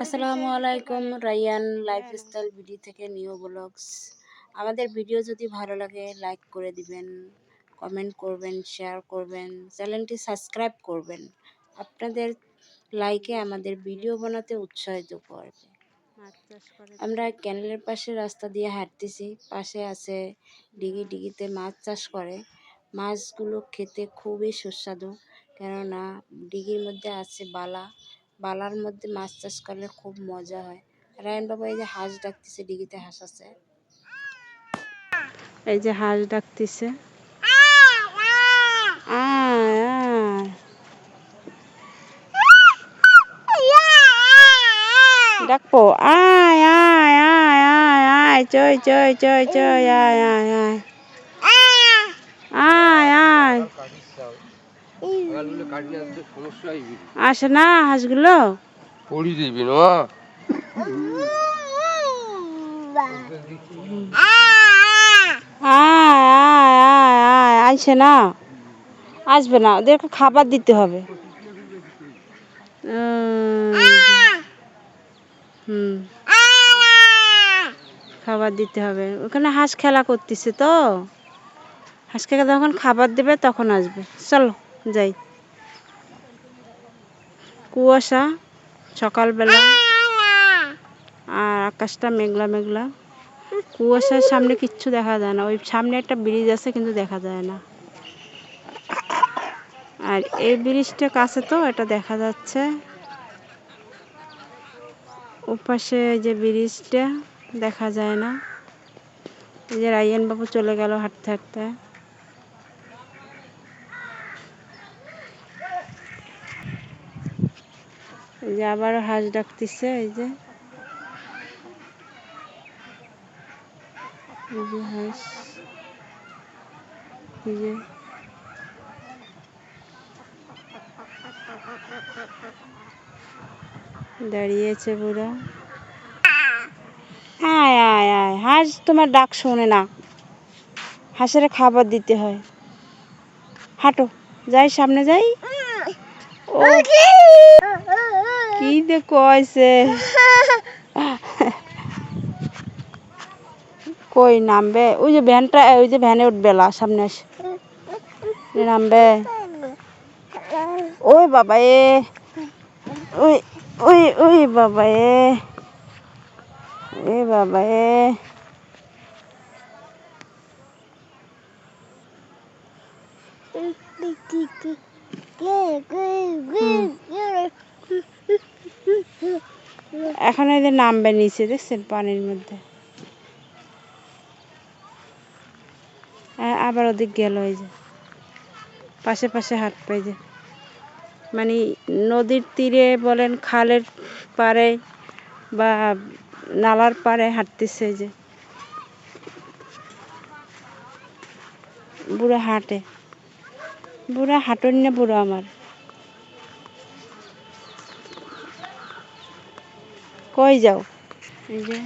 আসসালামু আলাইকুম, Ryan lifestyle video থেকে নিউ ব্লগস। আমাদের ভিডিও যদি ভালো লাগে লাইক করে দিবেন, কমেন্ট করবেন, শেয়ার করবেন, চ্যানেলটি সাবস্ক্রাইব করবেন। আপনাদের লাইকে আমাদের ভিডিও বানাতে উৎসাহিত করবে। আমরা ক্যানেলের পাশে রাস্তা দিয়ে হাঁটতেছি, পাশে আছে ডিগিতে মাছ চাষ করে। মাছগুলো খেতে খুবই সুস্বাদু, কেননা ডিগির মধ্যে আছে বালার মধ্যে মাছ চাষ করলে খুব মজা হয়। রায়ন বাবা এই যে হাঁস ডাকতেছে, ডিগিতে হাঁস আছে, এই যে হাঁস ডাকতেছে, ডাকবো আয় আয় আয় আয় আয়, চই চই চই চই, আয় আয় আয় আয় আয়, আসে না হাঁসগুলো পড়ি দিবি না, আইসে না, আসবে না, ওদেরকে খাবার দিতে হবে। খাবার দিতে হবে। ওখানে হাঁস খেলা করতেছে, তো হাঁসকে যখন খাবার দেবে তখন আসবে। চলো যাই। কুয়াশা সকালবেলা, আর আকাশটা মেঘলা মেঘলা, কুয়াশার সামনে কিচ্ছু দেখা যায় না। ওই সামনে একটা ব্রিজ আছে, কিন্তু দেখা যায় না। আর এই ব্রিজটা কাছে, তো এটা দেখা যাচ্ছে। ওপাশে যে ব্রিজটা দেখা যায় না। এই যে রায়ান বাবু চলে গেল হাঁটতে হাঁটতে। এই যে আবারও হাঁস ডাকতেছে, এই যে হাঁস, এই যে দাঁড়িয়েছে পুরো। আয় আয় আয়, হাঁস তোমার ডাক শোনে না, হাঁসের খাবার দিতে হয়। হাঁটো, যাই সামনে যাই। ও কি যে কইছে, কই নামবে? ওই যে ভ্যানটা, ওই যে ভ্যানে উঠবে, সামনে আসে নামবে। ওই বাবা এ, ওই ওই ওই বাবা এ, এ বাবা এ, এখন এই যে নামবে নিচে, দেখছেন পানির মধ্যে। আবার ওদিক গেল, এই যে পাশে পাশে হাঁট পাই, যে মানে নদীর তীরে বলেন, খালের পাড়ে বা নালার পাড়ে হাঁটতেছে। যে বুড়া হাঁটে, বুড়া হাঁটন না, বুড়া আমার। কই যাও? এই যে